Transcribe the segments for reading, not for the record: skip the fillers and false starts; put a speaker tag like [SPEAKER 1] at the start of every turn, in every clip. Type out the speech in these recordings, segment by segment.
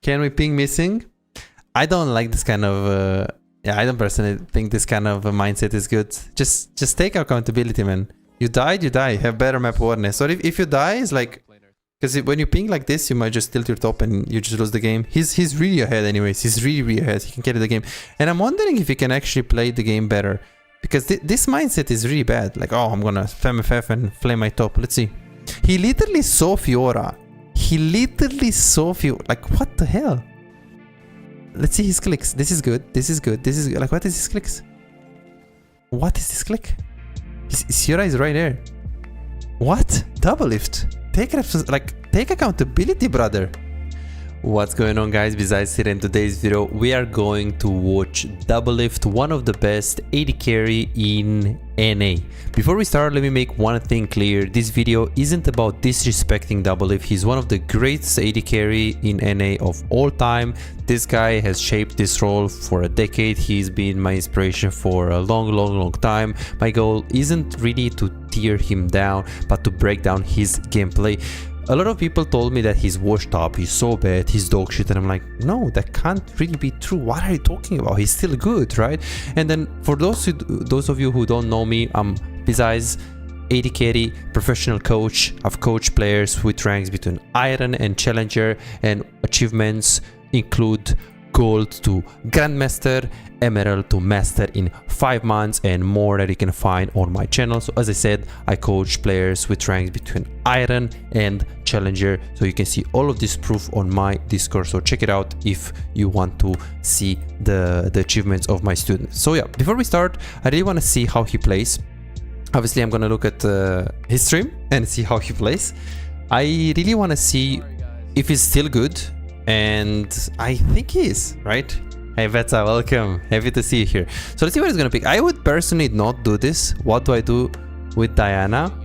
[SPEAKER 1] Can we ping missing? I don't like this kind of... I don't personally think this kind of mindset is good. Just take accountability, man. You died, you die. Have better map awareness. Or if you die, it's like... Because when you ping like this, you might just tilt your top and you just lose the game. He's really ahead anyways. He's really ahead. He can carry the game. And I'm wondering if he can actually play the game better. Because this mindset is really bad. Like, oh, I'm gonna spam FF and flame my top. Let's see. He literally saw Fiora. He literally saw Fiora. Like, what the hell? Let's see his clicks. This is good. This is good. This is good. Like, what is his clicks? What is this click? Fiora is right there. What? Doublelift. Take accountability, brother. What's going on, guys? Besides here, in today's video we are going to watch Doublelift, one of the best AD carry in NA. Before we start, let me make one thing clear. This video isn't about disrespecting Doublelift. He's one of the greatest AD carry in NA of all time. This guy has shaped this role for a decade. He's been my inspiration for a long time. My goal isn't really to tear him down, but to break down his gameplay. A lot of people told me that he's washed up, he's so bad, he's dog shit, and I'm like, no, that can't really be true. What are you talking about? He's still good, right? And then for those of you who don't know me, I'm besides AD carry professional coach. I've coached players with ranks between Iron and Challenger, and achievements include Gold to Grandmaster, Emerald to Master in 5 months, and more that you can find on my channel. So as I said, I coach players with ranks between Iron and Challenger, so you can see all of this proof on my Discord. So check it out if you want to see the achievements of my students. So yeah, before we start, I really want to see how he plays. Obviously, I'm gonna look at his stream and see how he plays. I really want to see if he's still good. And I think he is, right? Hey Veta, welcome. Happy to see you here. So let's see what he's gonna pick. I would personally not do this. What do I do with Diana?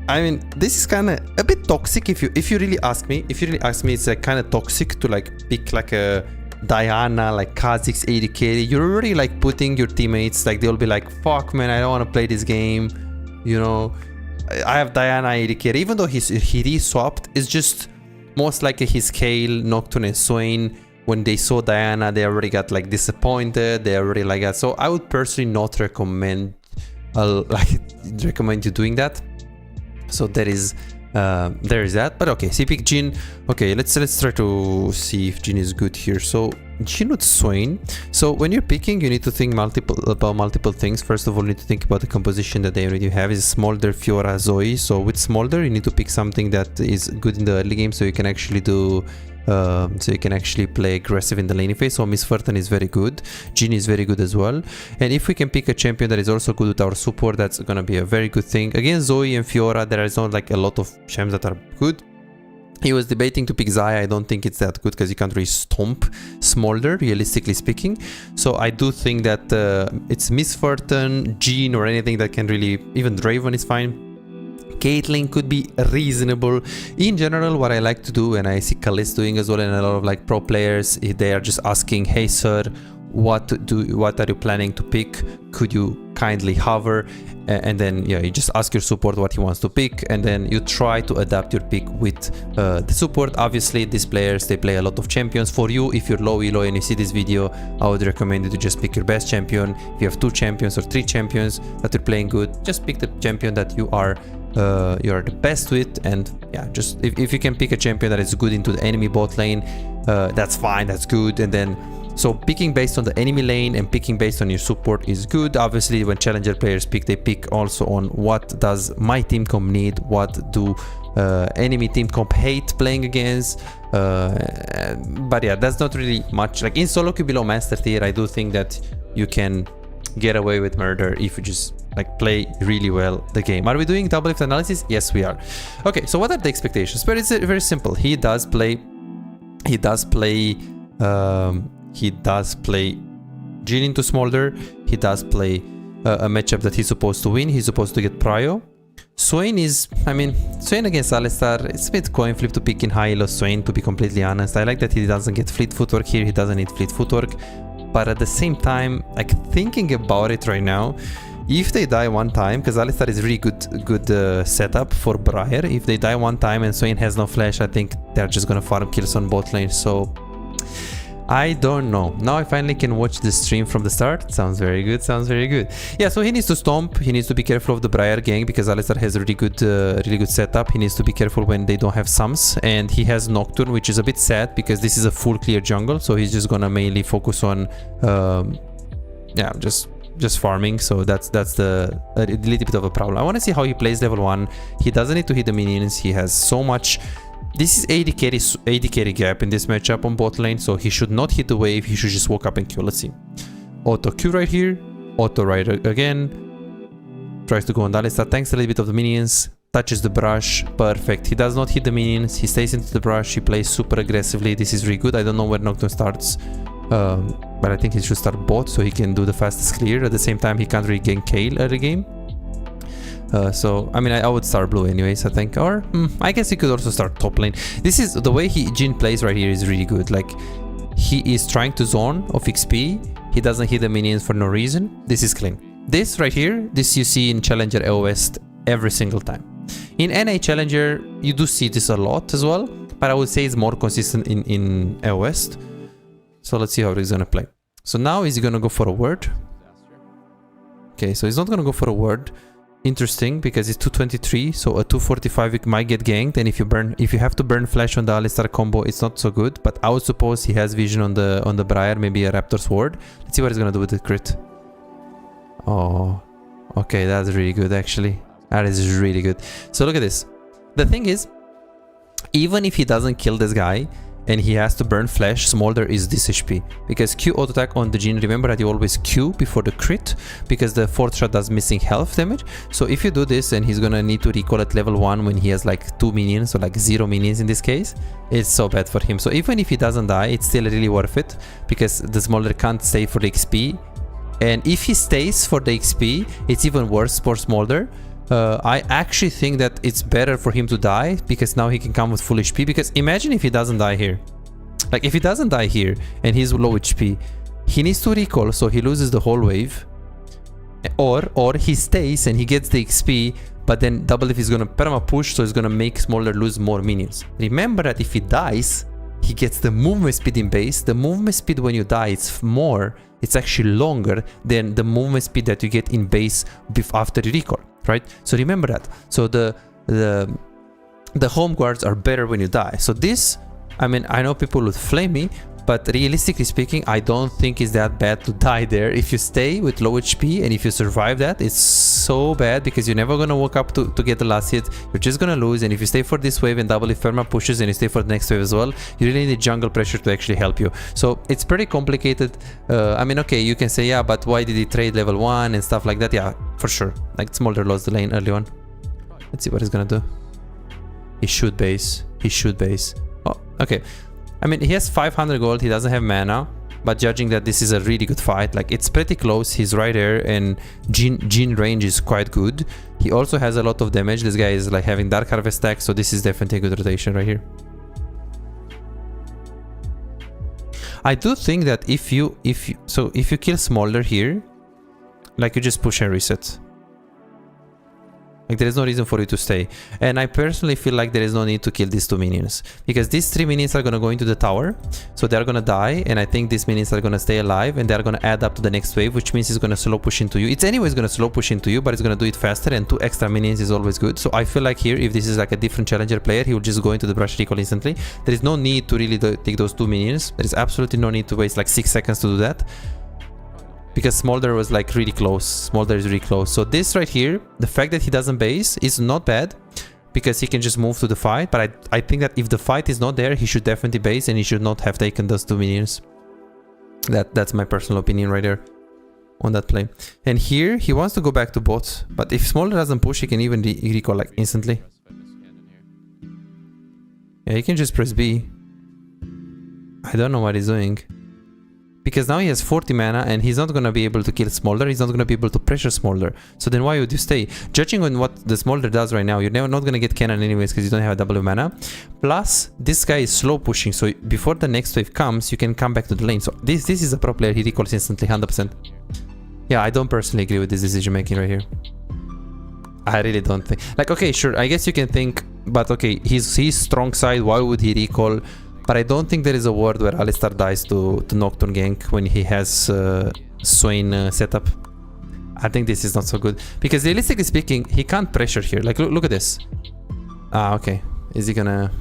[SPEAKER 1] I mean, this is kind of a bit toxic if you really ask me. If you really ask me, it's kind of toxic to like pick like a Diana, like Kha'Zix AD carry. You're already like putting your teammates, like they'll be like, fuck man, I don't want to play this game. You know, I have Diana AD carry. Even though he re-swapped, it's just most likely his Kale, Nocturne, and Swain, when they saw Diana, they already got like disappointed. They already like that. So I would personally not recommend you doing that. So there is that. But okay, so you pick Jhin. Okay, let's try to see if Jhin is good here. So Jhin with Swain. So when you're picking, you need to think about multiple things. First of all, you need to think about the composition that they already have. Is Smolder, Fiora, Zoe. So with Smolder, you need to pick something that is good in the early game, so you can actually do play aggressive in the laning phase. So Miss Fortune is very good. Jhin is very good as well. And if we can pick a champion that is also good with our support, that's gonna be a very good thing. Again, Zoe and Fiora, there is not like a lot of champs that are good. He was debating to pick Xayah. I don't think it's that good because you can't really stomp Smolder, realistically speaking. So I do think that it's Miss Fortune, Jhin, or anything that can really... Even Draven is fine. Caitlyn could be reasonable. In general, what I like to do, and I see Khalees doing as well, and a lot of like pro players, they are just asking, hey sir, what are you planning to pick? Could you kindly hover? And then yeah, you just ask your support what he wants to pick, and then you try to adapt your pick with the support. Obviously, these players, they play a lot of champions. For you, if you're low elo and you see this video, I would recommend you to just pick your best champion. If you have 2 champions or 3 champions that are playing good, just pick the champion that you are the best with. And yeah, just if you can pick a champion that is good into the enemy bot lane, that's fine, that's good. And then so picking based on the enemy lane and picking based on your support is good. Obviously, when challenger players pick, they pick also on what does my team comp need, what do enemy team comp hate playing against. But yeah, that's not really much. Like in SoloQ below master tier, I do think that you can get away with murder if you just like play really well the game. Are we doing Doublelift analysis? Yes, we are. Okay, so what are the expectations? But it's very simple. He does play Jhin into Smolder. He does play a matchup that he's supposed to win. He's supposed to get prio. Swain is, I mean, Swain against Alistar, it's a bit coin flip to pick in high elo Swain, to be completely honest. I like that he doesn't get fleet footwork here. He doesn't need fleet footwork. But at the same time, like thinking about it right now, If they die one time, because Alistar is really good setup for Briar. If they die one time and Swain has no flash, I think they're just gonna farm kills on bot lane. So I don't know. Now I finally can watch the stream from the start. Sounds very good. Sounds very good. Yeah, so he needs to stomp. He needs to be careful of the Briar gang because Alistar has a really good setup. He needs to be careful when they don't have sums, and he has Nocturne, which is a bit sad because this is a full clear jungle. So he's just gonna mainly focus on, yeah, just farming. So that's a little bit of a problem. I want to see how he plays level 1. He doesn't need to hit the minions. He has so much. This is AD carry gap in this matchup on bot lane, so he should not hit the wave. He should just walk up and Q. Let's see. Auto Q right here. Auto right again. Tries to go on Alistar. Tanks a little bit of the minions. Touches the brush. Perfect. He does not hit the minions. He stays into the brush. He plays super aggressively. This is really good. I don't know where Nocturne starts. But I think he should start bot so he can do the fastest clear. At the same time, he can't really gain Kayle early game. So I mean, I would start blue anyways, I think, or I guess he could also start top lane. This is the way Jhin plays right here is really good. Like, he is trying to zone of XP. He doesn't hit the minions for no reason. This is clean. This right here, this you see in Challenger AOS every single time. In NA Challenger, you do see this a lot as well, but I would say it's more consistent in AOS. So let's see how he's gonna play. So now is he gonna go for a word? Okay, so he's not gonna go for a word. Interesting, because it's 223, so a 245 it might get ganked, and if you have to burn flash on the Alistar combo, it's not so good. But I would suppose he has vision on the Briar, maybe a Raptor Sword. Let's see what he's gonna do with the crit. Oh, okay, that's really good actually. That is really good. So look at this. The thing is, even if he doesn't kill this guy and he has to burn flash, Smolder is this HP. Because Q auto attack on the Jhin, remember that you always Q before the crit, because the 4th shot does missing health damage. So if you do this, and he's gonna need to recall at level 1 when he has like 2 minions, or like 0 minions in this case, it's so bad for him. So even if he doesn't die, it's still really worth it, because the Smolder can't stay for the XP. And if he stays for the XP, it's even worse for Smolder. I actually think that it's better for him to die, because now he can come with full HP. Because imagine if he doesn't die here. Like, if he doesn't die here and he's low HP, he needs to recall, so he loses the whole wave. Or he stays and he gets the XP, but then Doublelift is gonna perma push, so it's gonna make Smolder lose more minions. Remember that if he dies, he gets the movement speed in base. The movement speed when you die, it's actually longer than the movement speed that you get in base after you recall. Right, so remember that. So the home guards are better when you die. So this, I mean, I know people would flame me, but realistically speaking, I don't think it's that bad to die there. If you stay with low HP and if you survive that, it's so bad, because you're never gonna walk up to get the last hit. You're just gonna lose. And if you stay for this wave and Doublelift perma pushes and you stay for the next wave as well, you really need jungle pressure to actually help you. So it's pretty complicated. I mean, okay, you can say, yeah, but why did he trade level 1 and stuff like that? Yeah, for sure. Like, Smolder lost the lane early on. Let's see what he's gonna do. He should base. He should base. Oh, okay. I mean, he has 500 gold, he doesn't have mana, but judging that this is a really good fight, like, it's pretty close, he's right there, and Jhin range is quite good. He also has a lot of damage. This guy is like having Dark Harvest stack, so this is definitely a good rotation right here. I do think that if you kill Smolder here, like, you just push and reset. Like, there is no reason for you to stay. And I personally feel like there is no need to kill these 2 minions, because these 3 minions are gonna go into the tower, so they're gonna die, and I think these minions are gonna stay alive, and they're gonna add up to the next wave, which means it's gonna slow push into you. It's anyways gonna slow push into you, but it's gonna do it faster, and 2 extra minions is always good. So I feel like here, if this is like a different challenger player, he will just go into the brush recall instantly. There is no need to really take those 2 minions. There is absolutely no need to waste like 6 seconds to do that, because Smolder was like really close. Smolder is really close. So this right here, the fact that he doesn't base is not bad, because he can just move to the fight. But I think that if the fight is not there, he should definitely base, and he should not have taken those 2 minions. That's my personal opinion right there on that play. And here he wants to go back to bot, but if Smolder doesn't push, he can even recall like instantly. Yeah, he can just press B. I don't know what he's doing, because now he has 40 mana and he's not gonna be able to kill Smolder. He's not gonna be able to pressure Smolder. So then why would you stay? Judging on what the Smolder does right now, you're not gonna get cannon anyways, because you don't have a double mana. Plus, this guy is slow pushing, so before the next wave comes, you can come back to the lane. So this is a pro player. He recalls instantly, 100%. Yeah, I don't personally agree with this decision making right here. I really don't think. Like, okay, sure, I guess you can think, but okay, he's strong side, why would he recall? But I don't think there is a world where Alistar dies to Nocturne gank when he has Swain setup. I think this is not so good. Because realistically speaking, he can't pressure here. Like, look at this. Ah, okay. Is he gonna...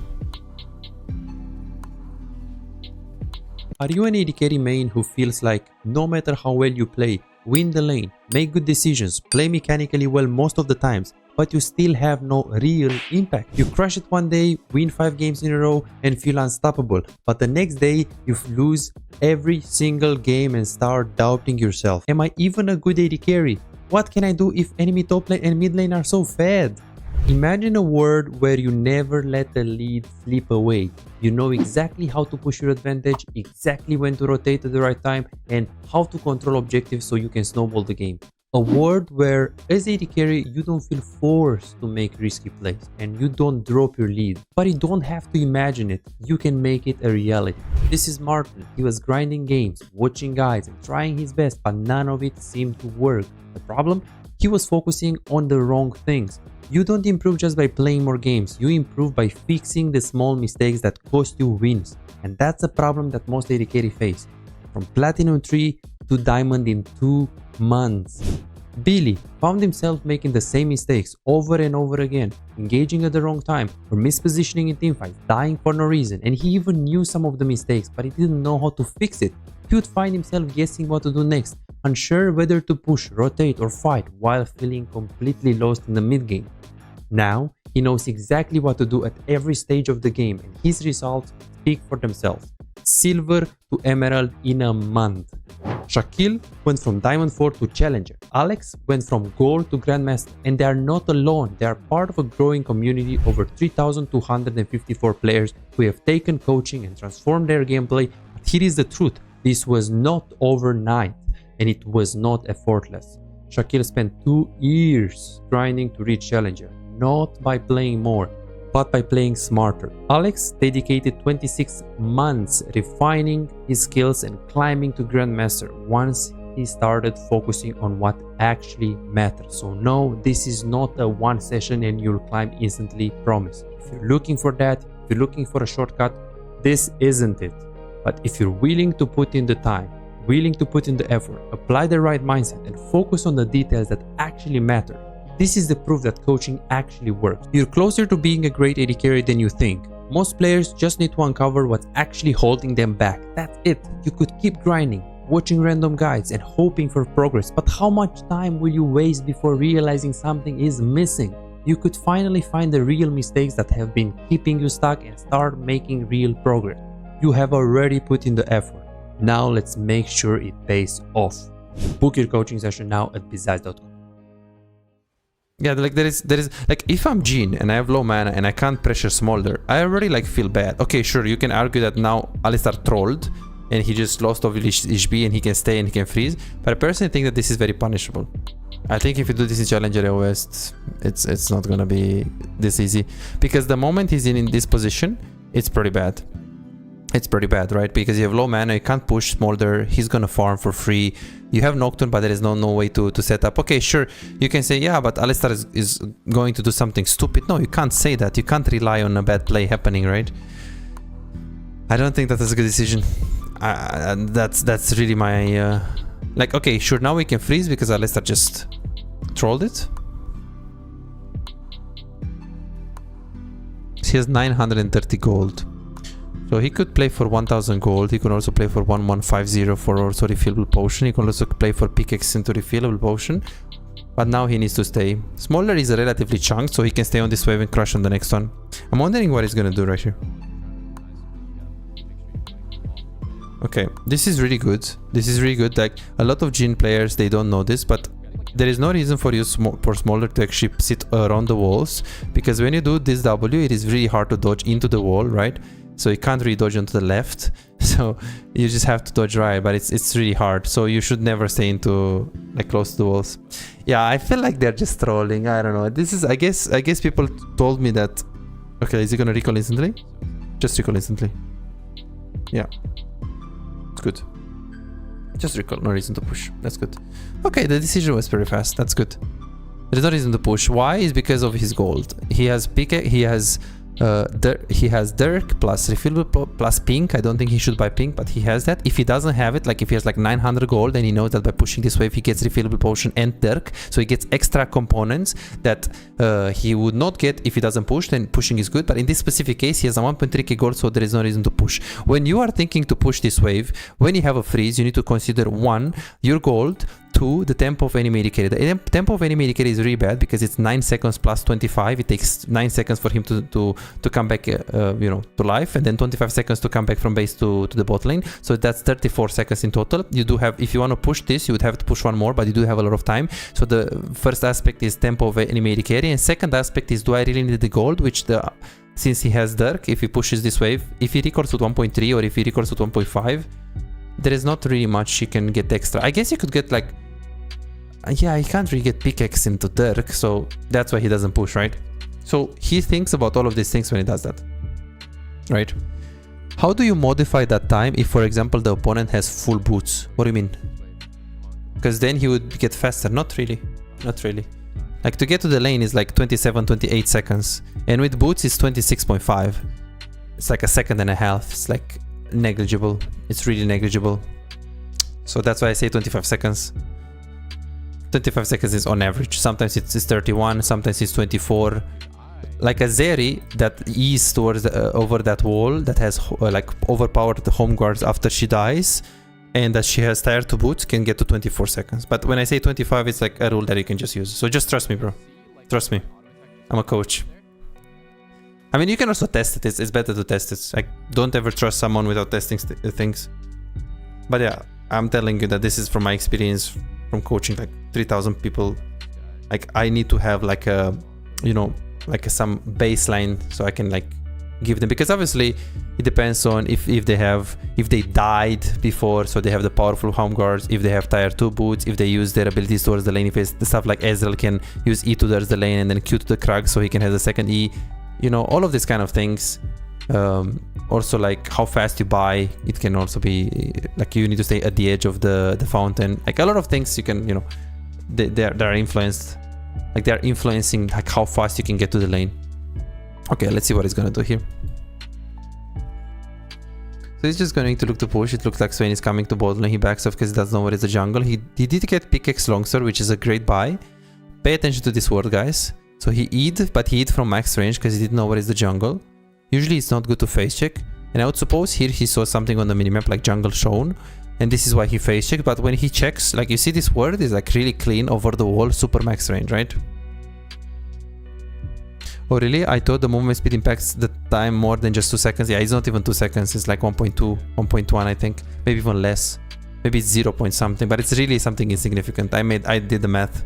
[SPEAKER 1] Are you an AD carry main who feels like no matter how well you play, win the lane, make good decisions, play mechanically well most of the times, but you still have no real impact? You crush it one day, win 5 games in a row and feel unstoppable, but the next day you lose every single game and start doubting yourself. Am I even a good AD carry? What can I do if enemy top lane and mid lane are so fed? Imagine a world where you never let the lead slip away. You know exactly how to push your advantage, exactly when to rotate at the right time, and how to control objectives so you can snowball the game. A world where as AD carry you don't feel forced to make risky plays and you don't drop your lead. But you don't have to imagine it, you can make it a reality. This is Martin. He was grinding games, watching guides and trying his best, but none of it seemed to work. The problem? He was focusing on the wrong things. You don't improve just by playing more games, you improve by fixing the small mistakes that cost you wins. And that's a problem that most AD carry face. From Platinum 3 to Diamond in 2 months. Billy found himself making the same mistakes over and over again, engaging at the wrong time or mispositioning in teamfights, dying for no reason, and he even knew some of the mistakes but he didn't know how to fix it. He would find himself guessing what to do next, unsure whether to push, rotate or fight while feeling completely lost in the mid game. Now he knows exactly what to do at every stage of the game and his results speak for themselves. Silver to Emerald in a month. Shaquille went from Diamond 4 to Challenger. Alex went from Gold to Grandmaster, and they are not alone. They are part of a growing community over 3,254 players who have taken coaching and transformed their gameplay. But here is the truth. This was not overnight and it was not effortless. Shaquille spent 2 years grinding to reach Challenger, not by playing more, but by playing smarter. Alex dedicated 26 months refining his skills and climbing to Grandmaster once he started focusing on what actually matters. So no, this is not a one session and you'll climb instantly, promise. If you're looking for that, if you're looking for a shortcut, this isn't it. But if you're willing to put in the time, willing to put in the effort, apply the right mindset and focus on the details that actually matter, this is the proof that coaching actually works. You're closer to being a great AD carry than you think. Most players just need to uncover what's actually holding them back. That's it. You could keep grinding, watching random guides and hoping for progress, but how much time will you waste before realizing something is missing? You could finally find the real mistakes that have been keeping you stuck and start making real progress. You have already put in the effort. Now let's make sure it pays off. Book your coaching session now at bizaz.com. Yeah, like there is like if I'm Jean and I have low mana and I can't pressure Smolder, I already like feel bad. Okay, sure, you can argue that now Alistar trolled and he just lost all his HP and he can stay and he can freeze, but I personally think that this is very punishable. I think if you do this in Challenger West, it's not gonna be this easy, because the moment he's in this position, it's pretty bad. It's pretty bad, right? Because you have low mana, you can't push Smolder, he's gonna farm for free. You have Nocturne, but there is no way to set up. Okay, sure, you can say, yeah, but Alistar is going to do something stupid. No, you can't say that. You can't rely on a bad play happening, right? I don't think that is a good decision. That's really my... like, okay, sure, now we can freeze because Alistar just trolled it. He has 930 gold. So he could play for 1000 gold, he could also play for 1150 for also refillable potion, he can also play for pickaxe into refillable potion, but now he needs to stay. Smolder is relatively chunked, so he can stay on this wave and crush on the next one. I'm wondering what he's gonna do right here. Okay, this is really good. This is really good. Like, a lot of Jhin players, they don't know this, but there is no reason for you for Smolder to actually sit around the walls, because when you do this W, it is really hard to dodge into the wall, right? So you can't really dodge onto the left, so you just have to dodge right, but it's really hard. So you should never stay into like close to the walls. Yeah, I feel like they're just trolling. I don't know. This is I guess people told me that. Okay, is he gonna recall instantly? Just recall instantly. Yeah, it's good. Just recall, no reason to push. That's good. Okay, the decision was very fast. That's good. There's no reason to push. Why? Is because of his gold. He has he has Dirk plus refillable plus pink. I don't think he should buy pink, but he has that. If he doesn't have it, like if he has like 900 gold, then he knows that by pushing this wave he gets refillable potion and Dirk, so he gets extra components that he would not get if he doesn't push. Then pushing is good, but in this specific case he has a 1.3k gold, so there is no reason to push. When you are thinking to push this wave, when you have a freeze, you need to consider 1, your gold, 2, the tempo of any melee carry. The tempo of any melee carry is really bad because it's 9 seconds plus 25. It takes 9 seconds for him to come back, you know, to life, and then 25 seconds to come back from base to the bot lane. So that's 34 seconds in total. You do have, if you want to push this, you would have to push one more, but you do have a lot of time. So the first aspect is tempo of any melee carry, and second aspect is, do I really need the gold? Which since he has Dirk, if he pushes this wave, if he records with 1.3 or if he records with 1.5, there is not really much he can get extra. I guess you could get like, yeah, he can't really get pickaxe into Dirk, so that's why he doesn't push, right? So he thinks about all of these things when he does that, right? How do you modify that time if, for example, the opponent has full boots? What do you mean? Because then he would get faster. Not really, not really. Like to get to the lane is like 27, 28 seconds, and with boots it's 26.5. It's like a second and a half. It's like negligible. It's really negligible. So that's why I say 25 seconds. 25 seconds is on average. Sometimes it's 31, sometimes it's 24. Like a Zeri that ease towards over that wall that has like overpowered the home guards after she dies, and that she has tier 2 boots, can get to 24 seconds. But when I say 25, it's like a rule that you can just use. So just trust me, bro. Trust me. I'm a coach. I mean, you can also test it. It's better to test it. Like, don't ever trust someone without testing things. But yeah, I'm telling you that this is from my experience from coaching like 3,000 people. Like I need to have like a, you know, like some baseline so I can like give them, because obviously it depends on if they died before, so they have the powerful home guards, if they have tier 2 boots, if they use their abilities towards the lane, if it's the stuff like Ezreal can use E towards the lane and then Q to the Krug so he can have the second E, you know, all of these kind of things. Also like how fast you buy, it can also be like you need to stay at the edge of the fountain. Like a lot of things you can, you know, they're influenced, like they're influencing like how fast you can get to the lane. Okay, let's see what he's gonna do here. So he's just going to look to push. It looks like Swain is coming to bot lane. He backs off because he doesn't know where is the jungle. He did get pickaxe longsword, which is a great buy. Pay attention to this word, guys. So he E'd, but he E'd from max range because he didn't know where is the jungle. Usually it's not good to face check, and I would suppose here he saw something on the minimap like jungle shown, and this is why he face checked. But when he checks, like you see this word is like really clean over the wall, super max range, right? Oh really? I thought the movement speed impacts the time more than just 2 seconds. Yeah, it's not even 2 seconds, it's like 1.2, 1.1 I think, maybe even less. Maybe it's 0 point something, but it's really something insignificant. I did the math.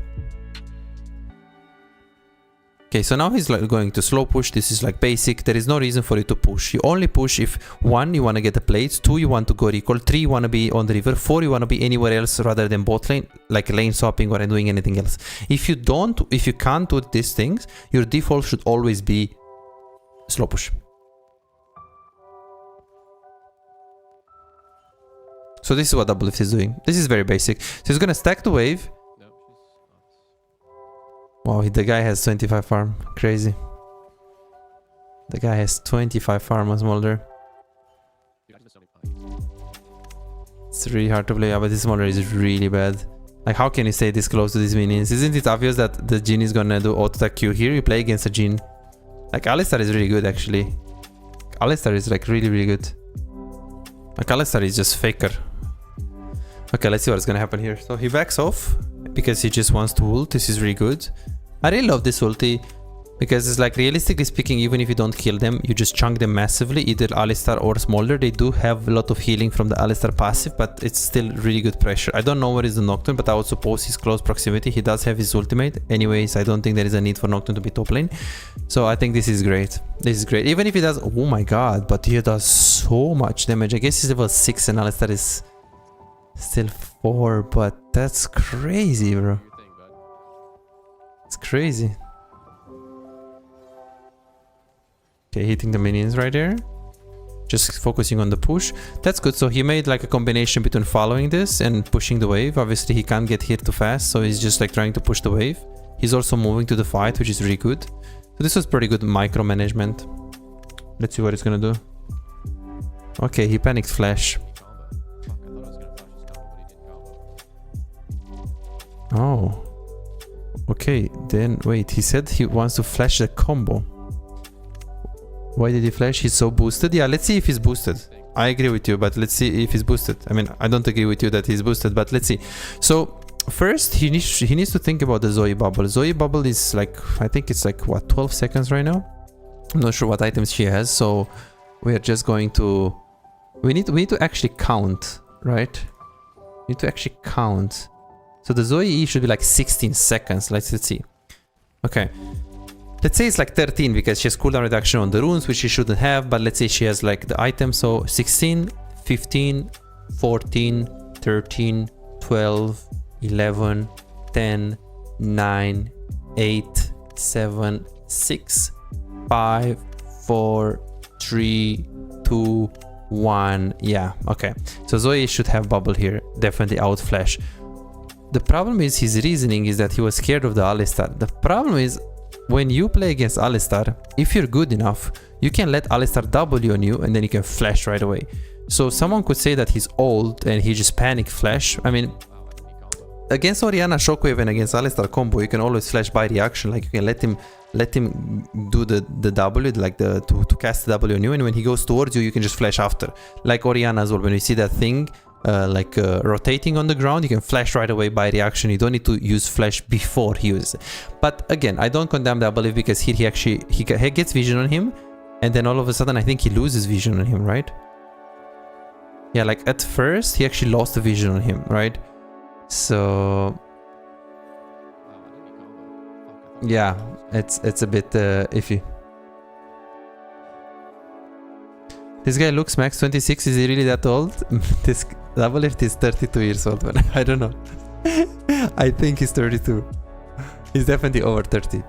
[SPEAKER 1] Okay, so now he's like going to slow push. This is like basic. There is no reason for you to push. You only push if 1, you want to get the plates, 2, you want to go recall, 3, you want to be on the river, 4, you want to be anywhere else rather than bot lane, like lane swapping or doing anything else. If you can't do these things, your default should always be slow push. So this is what Doublelift is doing. This is very basic. So he's gonna stack the wave. Wow, the guy has 25 farm. Crazy. The guy has 25 farm on Smolder. It's really hard to play, yeah, but this Smolder is really bad. Like, how can you stay this close to these minions? Isn't it obvious that the Jhin is gonna do auto-attack Q here? You play against a Jhin. Like, Alistar is really good, actually. Alistar is, like, really, really good. Like, Alistar is just faker. Okay, let's see what's gonna happen here. So, he backs off because he just wants to ult. This is really good. I really love this ulti because it's like, realistically speaking, even if you don't kill them, you just chunk them massively, either Alistar or Smolder. They do have a lot of healing from the Alistar passive, but it's still really good pressure. I don't know where is the Nocturne, but I would suppose he's close proximity. He does have his ultimate. Anyways, I don't think there is a need for Nocturne to be top lane. So I think this is great. This is great. Even if he does, oh my god, but he does so much damage. I guess he's level 6 and Alistar is still 4, but that's crazy, bro. It's crazy. Okay, hitting the minions right there. just focusing on the push. That's good. So he made like a combination between following this and pushing the wave. Obviously he can't get hit too fast, so he's just like trying to push the wave. He's also moving to the fight, which is really good. So this was pretty good micromanagement. Let's see what he's gonna do. Okay, he panicked flash. Oh. Okay, then wait, he said he wants to flash the combo. Why did he flash? He's so boosted. Yeah, let's see if he's boosted. I agree with you, but let's see if he's boosted. I mean, I don't agree with you that he's boosted, but let's see. So first, he needs to think about the Zoe bubble. Zoe bubble is like, I think it's like, what, 12 seconds right now? I'm not sure what items she has, so we are just going to... We need to actually count, right? We need to actually count. So the Zoe E should be like 16 seconds. Let's see. Okay. Let's say it's like 13 because she has cooldown reduction on the runes, which she shouldn't have, but let's say she has like the item. So 16, 15, 14, 13, 12, 11, 10, 9, 8, 7, 6, 5, 4, 3, 2, 1. Yeah, okay. So Zoe should have bubble here. Definitely out flash. The problem is his reasoning is that he was scared of the Alistar. The problem is when you play against Alistar, if you're good enough, you can let Alistar W on you and then you can flash right away. So someone could say that he's old and he just panic flash. I mean, against Orianna Shockwave and against Alistar combo, you can always flash by reaction. Like you can let him do the W, like to cast the W on you, and when he goes towards you, you can just flash after. Like Orianna as well. When you see that thing rotating on the ground, you can flash right away by reaction. You don't need to use flash before he uses it. But again, I don't condemn Doublelift because here he gets vision on him, and then all of a sudden I think he loses vision on him, right? Yeah, like at first he actually lost the vision on him, right? So yeah, it's a bit iffy. This guy looks max 26. Is he really that old? This Doublelift is 32 years old, man. I don't know. I think he's 32. He's definitely over 30.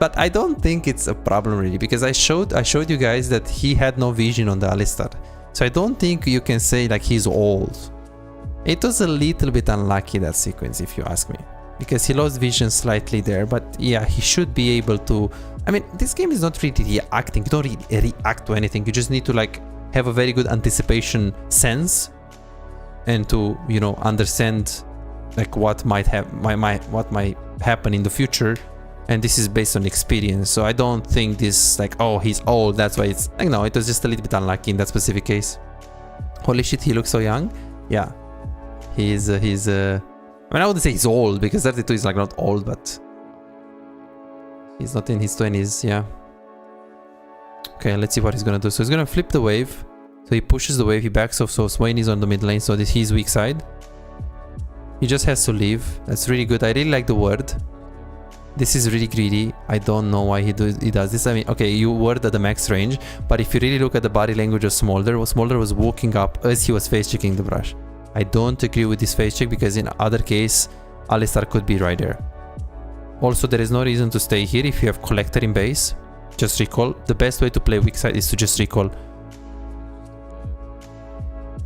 [SPEAKER 1] But I don't think it's a problem really, because I showed you guys that he had no vision on the Alistar. So I don't think you can say like he's old. It was a little bit unlucky, that sequence, if you ask me, because he lost vision slightly there. But yeah, he should be able to... I mean, this game is not really reacting. You don't really react to anything. You just need to like have a very good anticipation sense and to, you know, understand like what might happen in the future. And this is based on experience. So I don't think this like, oh, he's old, that's why it's like, no, it was just a little bit unlucky in that specific case. Holy shit, he looks so young. Yeah, he's I mean, I wouldn't say he's old because 32 is like not old, but he's not in his 20s. Yeah. Okay, let's see what he's gonna do. So he's gonna flip the wave. So he pushes the wave, he backs off, so Swain is on the mid lane, so this he's weak side. He just has to leave. That's really good. I really like the word. This is really greedy. I don't know why he does this. I mean, okay, you word at the max range, but if you really look at the body language of Smolder was walking up as he was face checking the brush. I don't agree with this face check because in other case, Alistar could be right there. Also, there is no reason to stay here if you have Collector in base. Just recall. The best way to play weak side is to just recall.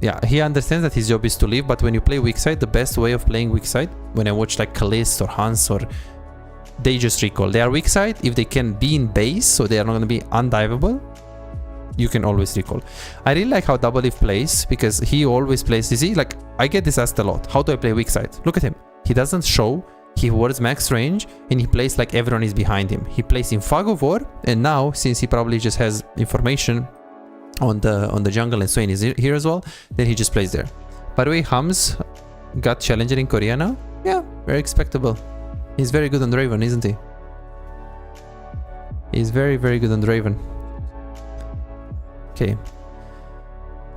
[SPEAKER 1] Yeah, he understands that his job is to leave, but when you play weak side, the best way of playing weak side, when I watch like Kalist or Hans, or they just recall. They are weak side. If they can be in base, so they are not going to be undiveable, you can always recall. I really like how Doublelift plays because he always plays. You see, like I get this asked a lot. How do I play weak side? Look at him. He doesn't show. He wards max range and he plays like everyone is behind him. He plays in Fog of War, and now since he probably just has information on the jungle and Swain is here as well, then he just plays there. By the way, Hams got challenger in Korea now. Yeah, very expectable. He's very good on Draven, isn't he? He's very, very good on Draven. Okay.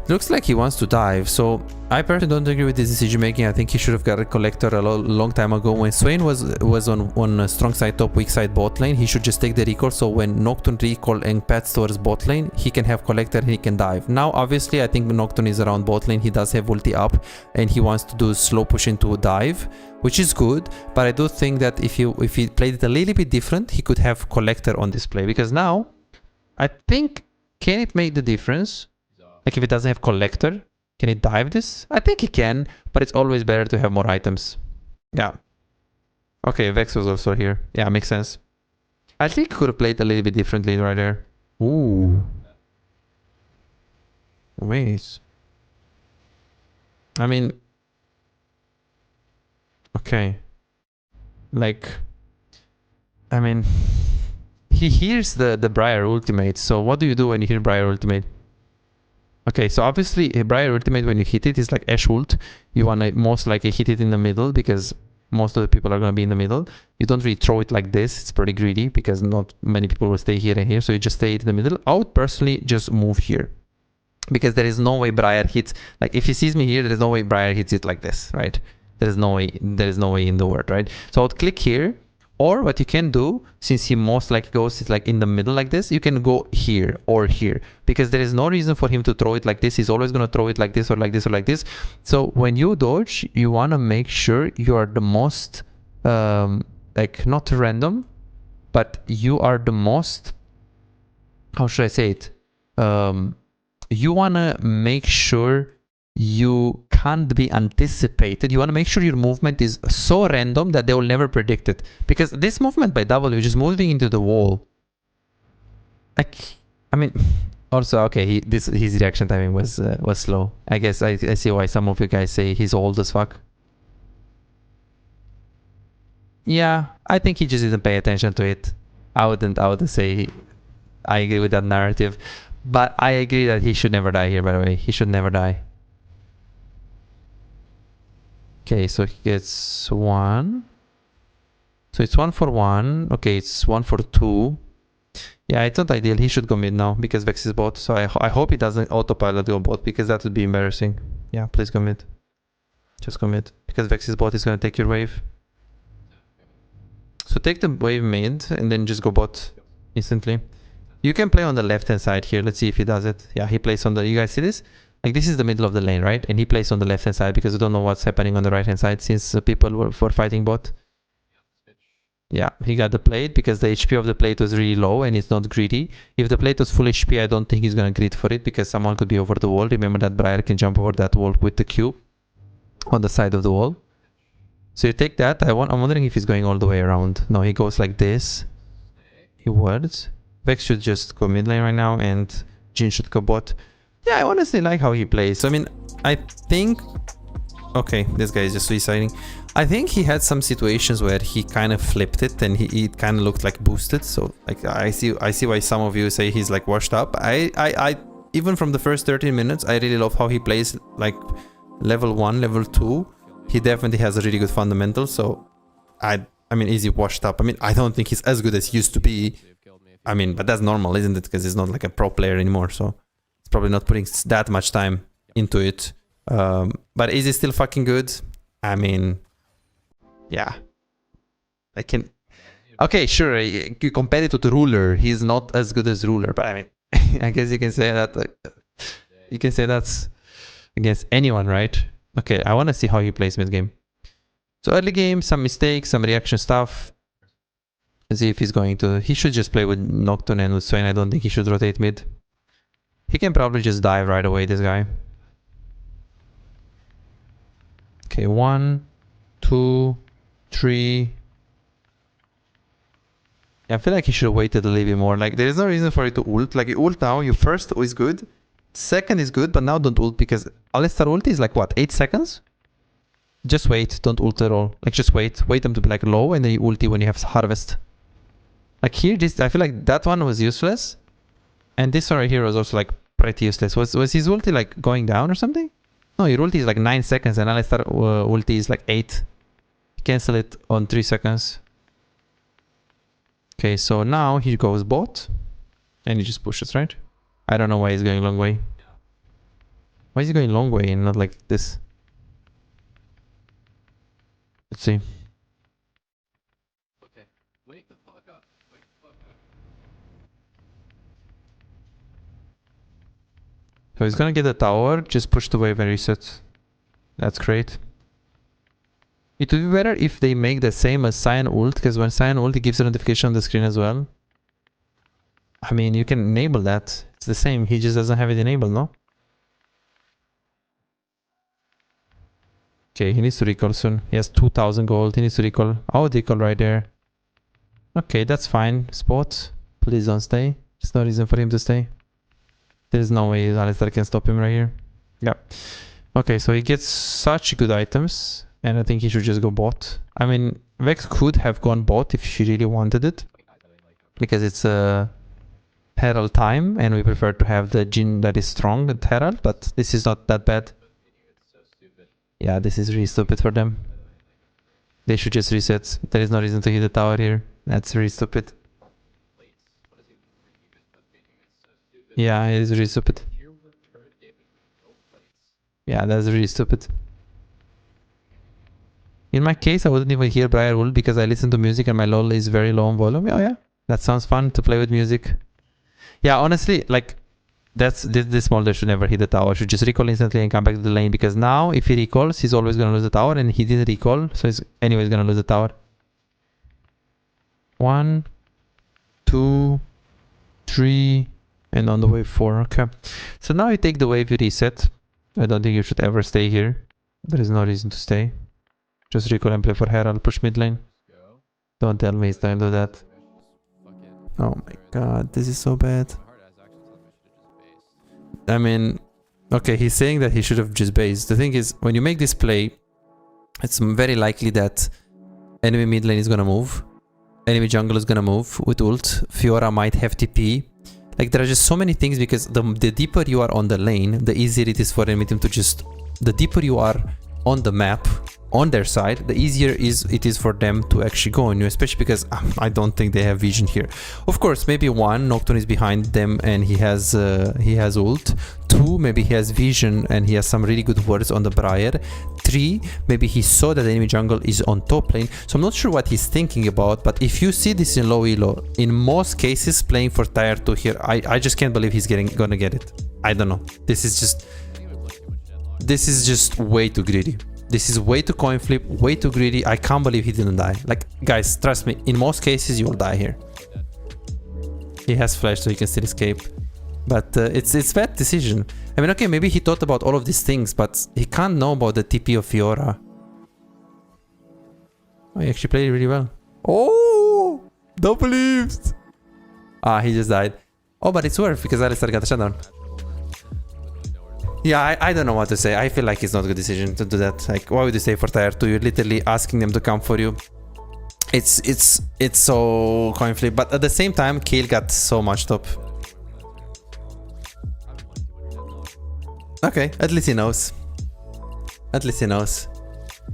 [SPEAKER 1] Looks like he wants to dive, so I personally don't agree with this decision making. I think he should have got a Collector a long time ago. When Swain was on a strong side top, weak side bot lane, he should just take the recall, so when Nocturne recall and pats towards bot lane, he can have Collector and he can dive. Now obviously I think Nocturne is around bot lane, he does have ulti up and he wants to do slow push into dive, which is good, but I do think that if he played it a little bit different, he could have Collector on display, because now I think, can it make the difference Like if it doesn't have collector, can it dive this? I think he can, but it's always better to have more items. Yeah. Okay, Vex was also here. Yeah, makes sense. I think he could have played a little bit differently right there. Ooh. Wait. I mean... Okay. Like... I mean... He hears the Briar ultimate, so what do you do when you hear Briar ultimate? Okay, so obviously a Briar ultimate, when you hit it, is like Ash ult. You wanna most likely hit it in the middle because most of the people are gonna be in the middle. You don't really throw it like this, it's pretty greedy because not many people will stay here and here, so you just stay in the middle. I would personally just move here. Because there is no way Briar hits, like if he sees me here, there is no way Briar hits it like this, right? There is no way in the world, right? So I would click here, or what you can do, since he most likely goes like in the middle like this, you can go here or here, because there is no reason for him to throw it like this. He's always going to throw it like this or like this or like this. So when you dodge, you want to make sure you are the most, like not random, but you are the most, how should I say it? You want to make sure you can't be anticipated. You want to make sure your movement is so random that they will never predict it. Because this movement by W is just moving into the wall. Like, I mean, also, okay, his reaction timing was slow. I guess I see why some of you guys say he's old as fuck. Yeah, I think he just didn't pay attention to it. I wouldn't say I agree with that narrative. But I agree that he should never die here, by the way. He should never die. Okay, so he gets 1. So it's 1 for 1. Okay, it's 1 for 2. Yeah, it's not ideal. He should go mid now because Vex is bot. So I hope he doesn't autopilot go bot because that would be embarrassing. Yeah, please go mid. Just go mid. Because Vex is bot is going to take your wave. So take the wave mid and then just go bot instantly. You can play on the left hand side here. Let's see if he does it. Yeah, he plays on the... You guys see this? Like this is the middle of the lane, right? And he plays on the left hand side because we don't know what's happening on the right hand side since people were fighting bot. Yeah, he got the plate because the HP of the plate was really low and it's not greedy. If the plate was full HP, I don't think he's gonna greed for it because someone could be over the wall. Remember that Briar can jump over that wall with the Q on the side of the wall. So you take that. I'm wondering if he's going all the way around. No, he goes like this. He words. Vex should just go mid lane right now and Jin should go bot. Yeah, I honestly like how he plays. So, I mean, I think... Okay, this guy is just suiciding. I think he had some situations where he kind of flipped it and he kind of looked like boosted. So, like, I see why some of you say he's like washed up. I even from the first 13 minutes, I really love how he plays like level 1, level 2. He definitely has a really good fundamental. So, I mean, is he washed up? I mean, I don't think he's as good as he used to be. I mean, but that's normal, isn't it? Because he's not like a pro player anymore, so it's probably not putting that much time into it. But is he still fucking good? I mean, yeah. I can... Okay, sure, you compare it to the Ruler. He's not as good as Ruler, but I mean, I guess you can say that... you can say that's against anyone, right? Okay, I want to see how he plays mid-game. So early game, some mistakes, some reaction stuff. Let's see if he's going to... He should just play with Nocturne and with Swain. I don't think he should rotate mid. He can probably just dive right away, this guy. Okay, 1, 2, 3. Yeah, I feel like he should have waited a little bit more. Like, there is no reason for it to ult. Like, you ult now, your first is good. Second is good, but now don't ult because Alistar ulti is like, what, 8 seconds? Just wait, don't ult at all. Like, just wait. Wait them to be like low and then you ulti when you have harvest. Like here, this I feel like that one was useless. And this one right here was also like pretty useless. Was his ulti like going down or something? No, your ulti is like 9 seconds and Alistar ulti is like 8. Cancel it on 3 seconds. Okay, so now he goes bot. And he just pushes, right? I don't know why he's going long way. Why is he going long way and not like this? Let's see.
[SPEAKER 2] Okay, wake the fuck up. Wake the fuck up.
[SPEAKER 1] So he's gonna get the tower, just push the wave and reset. That's great. It would be better if they make the same as Cyan ult, because when Cyan ult, it gives a notification on the screen as well. I mean, you can enable that. It's the same, he just doesn't have it enabled, no? Okay, he needs to recall soon. He has 2000 gold. He needs to recall. Oh, recall right there. Okay, that's fine. Spot. Please don't stay. There's no reason for him to stay. There's no way Alistair can stop him right here. Yeah. Okay, so he gets such good items. And I think he should just go bot. I mean, Vex could have gone bot if she really wanted it. Because it's Herald time. And we prefer to have the Jhin that is strong at Herald. But this is not that bad. Yeah, this is really stupid for them. They should just reset. There is no reason to hit the tower here. That's really stupid. Yeah, it is really stupid. Yeah, that's really stupid. In my case, I wouldn't even hear Briar Wool because I listen to music and my LOL is very low on volume. Oh yeah, that sounds fun to play with music. Yeah, honestly, like, this Smolder should never hit the tower. Should just recall instantly and come back to the lane, because now if he recalls, he's always gonna lose the tower, and he didn't recall, so he's anyways gonna lose the tower. 1, 2, 3, and on the wave 4. Okay, so now you take the wave, you reset. I don't think you should ever stay here. There is no reason to stay. Just recall and play for Herald, push mid lane. Don't tell me he's trying to do that. Oh my god, this is so bad. I mean, okay, he's saying that he should have just based. The thing is, when you make this play, it's very likely that enemy mid lane is gonna move. Enemy jungle is gonna move with ult. Fiora might have TP. Like, there are just so many things, because the deeper you are on the lane, the easier it is for enemy team to just... The deeper you are on the map, on their side, the easier it is for them to actually go on you, especially because I don't think they have vision here. Of course, maybe 1, Nocturne is behind them and he has ult. 2, maybe he has vision and he has some really good words on the Briar. 3, maybe he saw that the enemy jungle is on top lane. So I'm not sure what he's thinking about, but if you see this in low elo, in most cases playing for tier 2 here, I just can't believe he's gonna get it. I don't know. This is just way too greedy. This is way too coin flip, way too greedy. I can't believe he didn't die. Like, guys, trust me, in most cases you will die here. He has flash so he can still escape. But it's bad decision. I mean, okay, maybe he thought about all of these things, but he can't know about the TP of Fiora. Oh, he actually played it really well. Oh! Doublelift! Ah, he just died. Oh, but it's worth, because Alistair got a shutdown. Yeah, I don't know what to say. I feel like it's not a good decision to do that. Like, why would you stay for tier 2? You're literally asking them to come for you. It's so coin flip. But at the same time, Kayle got so much top. Okay, at least he knows. At least he knows.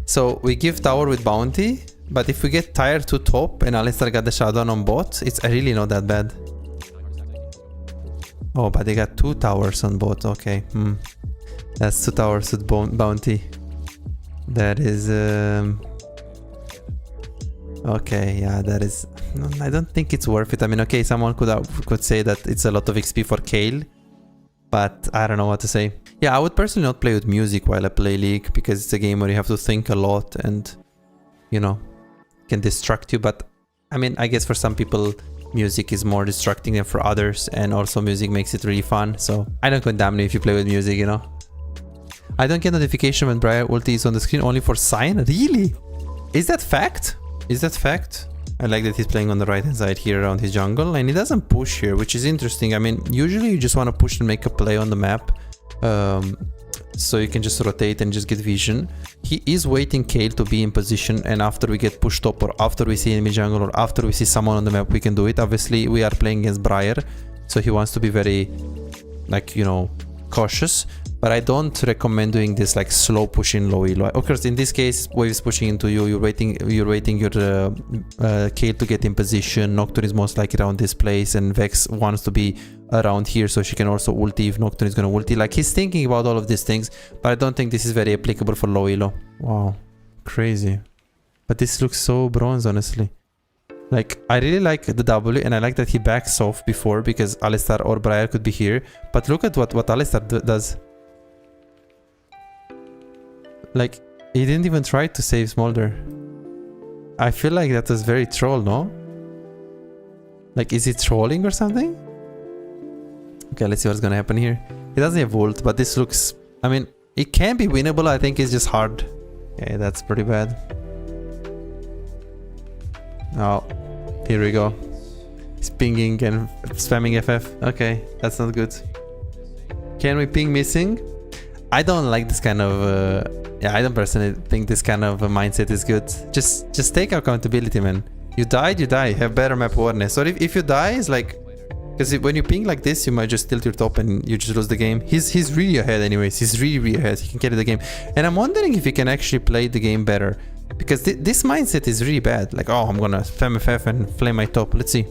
[SPEAKER 1] So we give tower with bounty. But if we get tier 2 top and Alistair got the shutdown on bot, it's really not that bad. Oh, but they got 2 towers on bot. Okay. That's 2 towers with bounty. That is... Okay, yeah, that is... No, I don't think it's worth it. I mean, okay, someone could say that it's a lot of XP for Kayle. But I don't know what to say. Yeah, I would personally not play with music while I play League, because it's a game where you have to think a lot and, you know, can distract you. But, I mean, I guess for some people... music is more distracting than for others, and also music makes it really fun, so I don't condemn you if you play with music, you know. I don't get notification when Briar ulti is on the screen, only for sign? Really? Is that fact? Is that fact? I like that he's playing on the right hand side here around his jungle, and he doesn't push here, which is interesting. I mean, usually you just want to push and make a play on the map, so you can just rotate and just get vision. He is waiting Kayle to be in position, and after we get pushed up, or after we see enemy jungle, or after we see someone on the map, we can do it. Obviously, we are playing against Briar, so he wants to be very, like, you know, cautious. But I don't recommend doing this like slow pushing low elo. Of course, in this case, wave is pushing into you. You're waiting your Kayle to get in position. Nocturne is most likely around this place, and Vex wants to be around here so she can also ulti if Nocturne is gonna ulti. Like, he's thinking about all of these things, but I don't think this is very applicable for low elo. Wow, crazy. But this looks so bronze, honestly. Like, I really like the W, and I like that he backs off before, because Alistair or Briar could be here. But look at what Alistair does. Like, he didn't even try to save Smolder. I feel like that was very troll, no? Like, is he trolling or something? Okay, let's see what's gonna happen here. He doesn't have ult, but this looks... I mean, it can be winnable. I think it's just hard. Okay, that's pretty bad. Oh, here we go. He's pinging and spamming FF. Okay, that's not good. Can we ping missing? I don't like this kind of... yeah, I don't personally think this kind of mindset is good. Just take accountability, man. You died, you die. Have better map awareness. Or if you die, it's like... Because when you ping like this, you might just tilt your top and you just lose the game. He's really ahead anyways. He's really ahead. He can carry the game. And I'm wondering if he can actually play the game better. Because this mindset is really bad. Like, oh, I'm gonna spam FF and flame my top. Let's see.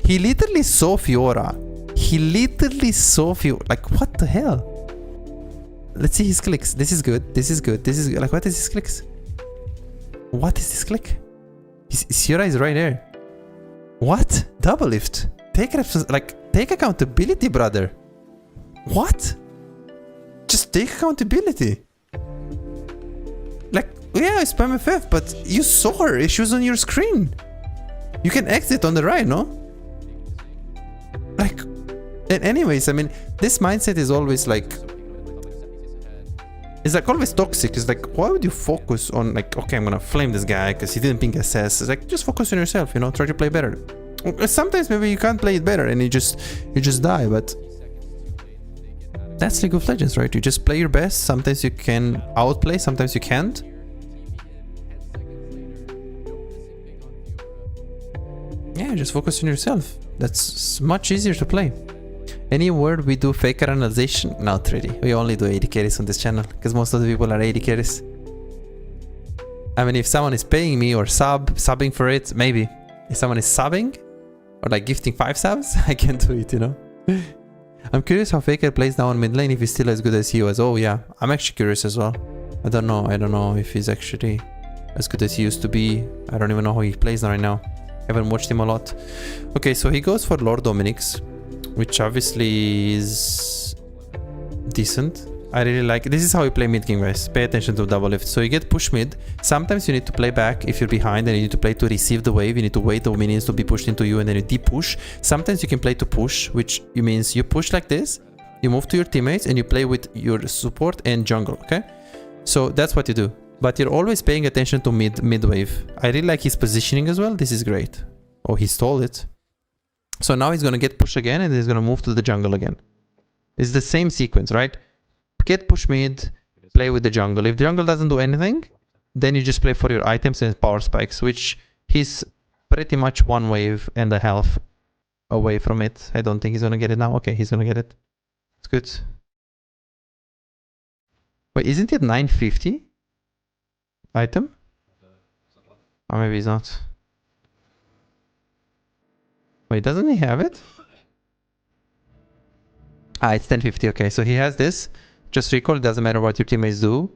[SPEAKER 1] He literally saw Fiora. He literally saw Fiora. Like, what the hell? Let's see his clicks. This is good. This is good. This is good. Like, what is his clicks? What is this click? Fiora is right there. What? Doublelift. Take accountability, brother. What? Just take accountability. Like, yeah, spam FF, but you saw her. She was on your screen. You can exit on the right, no? Like, and anyways, I mean, this mindset is always like... It's like always toxic. It's like, why would you focus on like, okay, I'm gonna flame this guy because he didn't ping SS. It's like, just focus on yourself, you know, try to play better. Sometimes maybe you can't play it better and you just die, but that's League of Legends, right? You just play your best. Sometimes you can outplay, sometimes you can't. Yeah, just focus on yourself. That's much easier to play. Any word we do faker analyzation? Not really. We only do AD carries on this channel because most of the people are AD carries. I mean, if someone is paying me or subbing for it, maybe. If someone is subbing or like gifting 5 subs, I can do it, you know. I'm curious how Faker plays now on mid lane, if he's still as good as he was. Oh yeah, I'm actually curious as well. I don't know if he's actually as good as he used to be. I don't even know how he plays right now. Haven't watched him a lot. Okay, so he goes for Lord Dominic's, which obviously is decent. I really like it. This is how you play mid game, guys. Pay attention to Doublelift. So you get push mid. Sometimes you need to play back if you're behind and you need to play to receive the wave. You need to wait the minions to be pushed into you and then you de-push. Sometimes you can play to push, which means you push like this, you move to your teammates and you play with your support and jungle, okay? So that's what you do. But you're always paying attention to mid wave. I really like his positioning as well. This is great. Oh, he stole it. So now he's gonna get push again and he's gonna move to the jungle again. It's the same sequence, right? Get push mid, play with the jungle. If the jungle doesn't do anything, then you just play for your items and power spikes, which he's pretty much 1 wave and a half away from it. I don't think he's gonna get it now. Okay, he's gonna get it. It's good. Wait, isn't it 950 item? Or maybe he's not. Wait, doesn't he have it? Ah, it's 1050. Okay, so he has this. Just recall, it doesn't matter what your teammates do.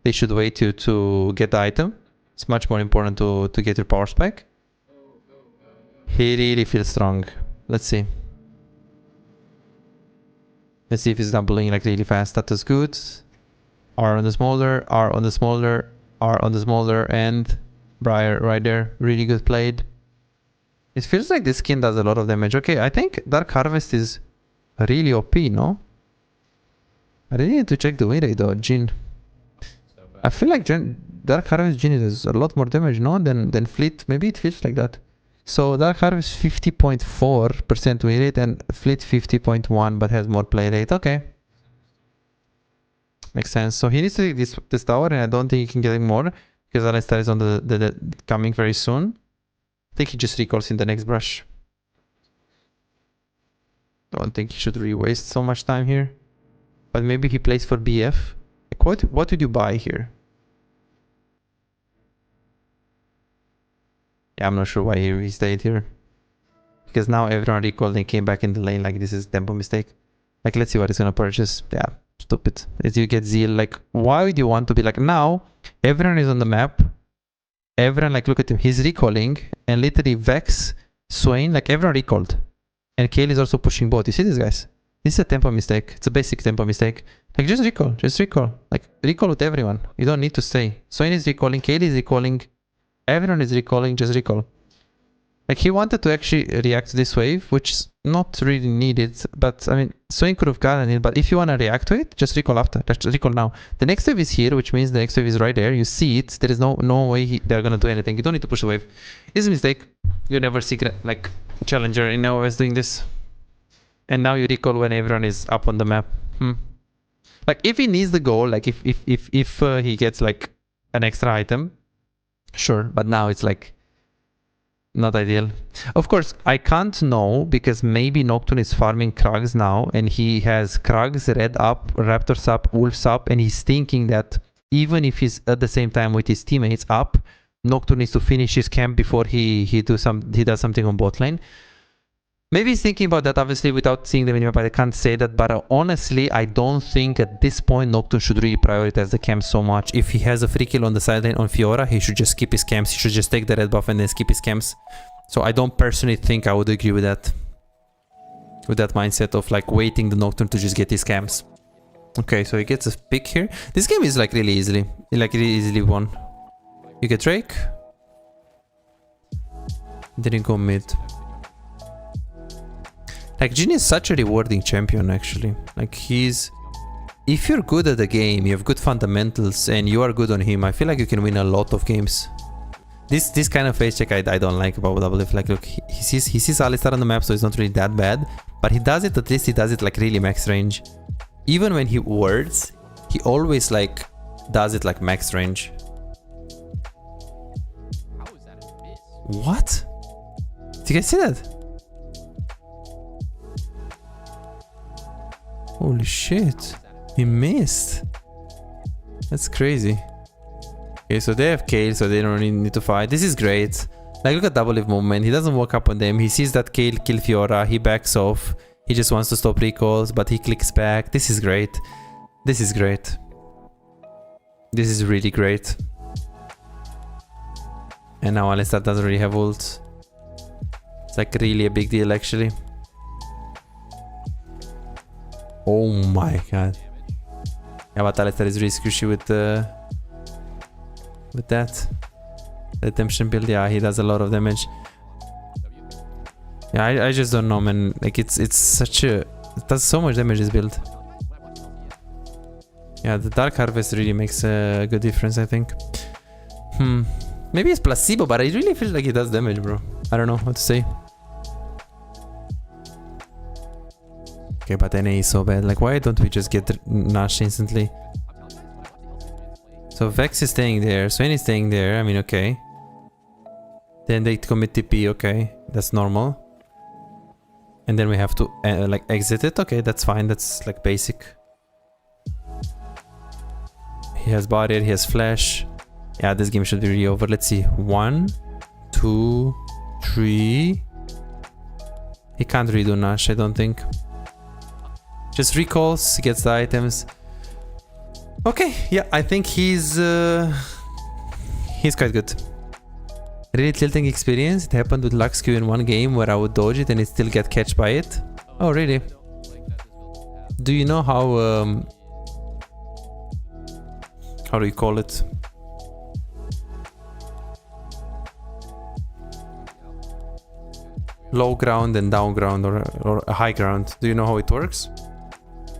[SPEAKER 1] They should wait you to get the item. It's much more important to get your power spike. He really feels strong. Let's see. Let's see if he's doubling like really fast. That is good. R on the smolder, R on the smolder, R on the smolder, and Briar right there. Really good played. It feels like this skin does a lot of damage. Okay, I think Dark Harvest is really OP, no? I really need to check the win rate though, Jhin. I feel like Dark Harvest Jhin does a lot more damage, no? Than Fleet. Maybe it feels like that. So Dark Harvest 50.4% win rate and Fleet 50.1 but has more play rate. Okay. Makes sense. So he needs to take this tower and I don't think he can get it more because Alistar is on the coming very soon. I think he just recalls in the next brush. Don't think he should really waste so much time here. But maybe he plays for BF. Like what did you buy here? Yeah, I'm not sure why he stayed here. Because now everyone recalled and came back in the lane like this is tempo mistake. Like let's see what he's gonna purchase. Yeah, stupid. As you get Zeal, like why would you want to be like now? Everyone is on the map. Everyone like look at him. He's recalling and literally Vex, Swain, like everyone recalled. And Kale is also pushing bot. You see this, guys? This is a tempo mistake. It's a basic tempo mistake. Like just recall. Just recall. Like recall with everyone. You don't need to stay. Swain is recalling. Kale is recalling. Everyone is recalling. Just recall. Like he wanted to actually react to this wave, which is not really needed. But I mean, Swain could have gotten it. But if you want to react to it, just recall after. Just recall now. The next wave is here, which means the next wave is right there. You see it. There is no way they're gonna do anything. You don't need to push the wave. It's a mistake. You never see like challenger in OS doing this. And now you recall when everyone is up on the map. Like if he needs the goal, like if he gets like an extra item, sure. But now it's like not ideal. Of course, I can't know because maybe Nocturne is farming Krugs now and he has Krugs, Red up, Raptors up, Wolves up, and he's thinking that even if he's at the same time with his teammates up, Nocturne needs to finish his camp before he does something on bot lane. Maybe he's thinking about that, obviously, without seeing the minimap, I can't say that, but honestly, I don't think at this point Nocturne should really prioritize the camp so much. If he has a free kill on the side lane on Fiora, he should just skip his camps. He should just take the red buff and then skip his camps. So I don't personally think I would agree with that. With that mindset of like waiting the Nocturne to just get his camps. Okay, so he gets a pick here. This game is like really easily won. You get Drake. Didn't go mid. Like, Jhin is such a rewarding champion, actually. Like, if you're good at the game, you have good fundamentals, and you are good on him, I feel like you can win a lot of games. This kind of face check I don't like about Doublelift. Like, look, he sees Alistar on the map, so it's not really that bad. But he does it, at least he does it, like, really max range. Even when he wards, he always, like, does it, like, max range. What? Did you guys see that? Holy shit, he missed. That's crazy. Okay, so they have Kayle, so they don't really need to fight. This is great. Like, look at Doublelift movement. He doesn't walk up on them. He sees that Kayle kill Fiora. He backs off. He just wants to stop recalls, but he clicks back. This is great. This is great. This is really great. And now Alistar doesn't really have ult. It's like really a big deal, actually. Oh my god. Yeah, but Alistar is really squishy with that. Redemption build, yeah, he does a lot of damage. Yeah, I just don't know, man. Like, it's such a... It does so much damage, this build. Yeah, the Dark Harvest really makes a good difference, I think. Maybe it's placebo, but I really feel like it does damage, bro. I don't know what to say. Okay, but NA is so bad. Like, why don't we just get Nash instantly? So Vex is staying there, Swain is staying there. I mean, okay. Then they commit TP, okay. That's normal. And then we have to, like, exit it. Okay, that's fine. That's, like, basic. He has barrier, he has flash. Yeah, this game should be really over. Let's see. 1, 2, 3. He can't redo Nash, I don't think. Just recalls, gets the items. Okay, yeah, I think he's quite good. Really tilting experience. It happened with Lux Q in one game where I would dodge it and it still get catched by it. Oh, really? Do you know how do you call it? Low ground and down ground, or a high ground. Do you know how it works?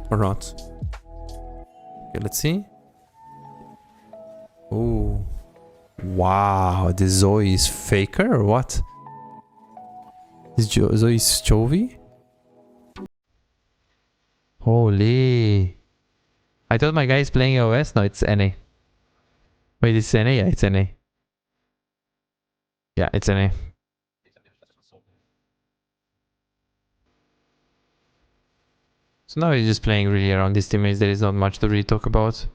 [SPEAKER 1] Or not? Okay, let's see. Oh, wow! This Zoe is faker or what? Is Zoe is Chovy? Holy! I thought my guy is playing OS. No, it's NA. Wait, it's NA? Yeah, it's NA. Yeah, it's NA. So now he's just playing really around his teammates. There is not much to really talk about.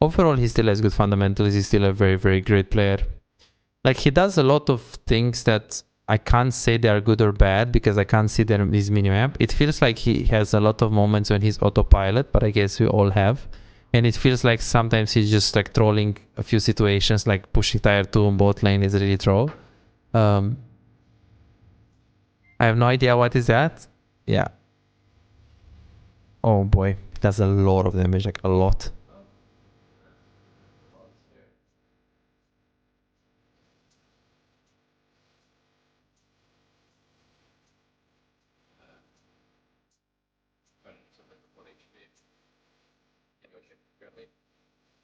[SPEAKER 1] Overall, he still has good fundamentals. He's still a very, very great player. Like, he does a lot of things that I can't say they are good or bad because I can't see them in his minimap. It feels like he has a lot of moments when he's autopilot, but I guess we all have. And it feels like sometimes he's just like trolling a few situations, like pushing tier 2 on bot lane is really troll. I have no idea what is that. Yeah. Oh boy, that's a lot of damage, like a lot.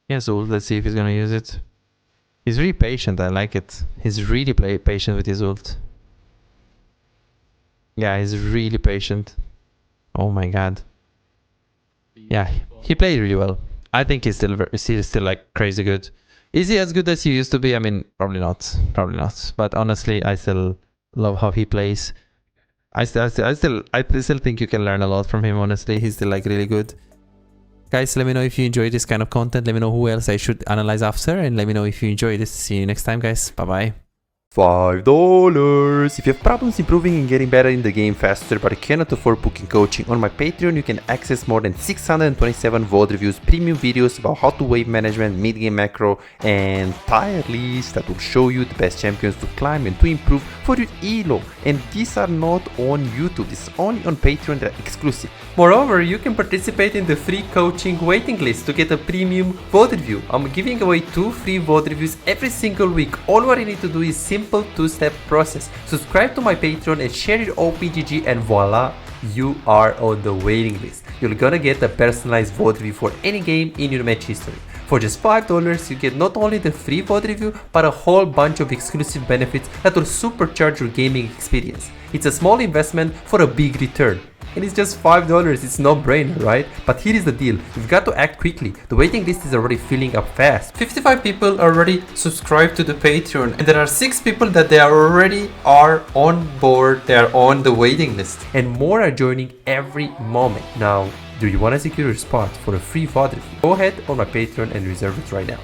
[SPEAKER 1] Yeah, so let's see if he's gonna use it. He's really patient, I like it. He's really patient with his ult. Yeah, he's really patient. Oh my god. Yeah, he played really well. I think he's still like crazy good. Is he as good as he used to be? I mean, probably not. Probably not. But honestly, I still love how he plays. I still think you can learn a lot from him. Honestly, he's still like really good. Guys, let me know if you enjoy this kind of content. Let me know who else I should analyze after, and let me know if you enjoy this. See you next time, guys. Bye bye. $5. If you have problems improving and getting better in the game faster but cannot afford booking coaching, on my Patreon you can access more than 627 VOD reviews, premium videos about how to wave management, mid-game macro, and tier lists that will show you the best champions to climb and to improve for your elo. And these are not on YouTube, this is only on Patreon, they're exclusive. Moreover, you can participate in the free coaching waiting list to get a premium VOD review. I'm giving away 2 free VOD reviews every single week. All what you need to do is simple 2-step process. Subscribe to my Patreon and share your OPGG, and voila, you are on the waiting list. You're gonna get a personalized VOD review for any game in your match history. For just $5, you get not only the free VOD review, but a whole bunch of exclusive benefits that will supercharge your gaming experience. It's a small investment for a big return. And it's just $5, it's no brainer, right? But here is the deal, you've got to act quickly. The waiting list is already filling up fast. 55 people already subscribed to the Patreon, and there are 6 people that they already are on board, they are on the waiting list. And more are joining every moment. Now, do you want to secure your spot for a free VOD review? Go ahead on my Patreon and reserve it right now.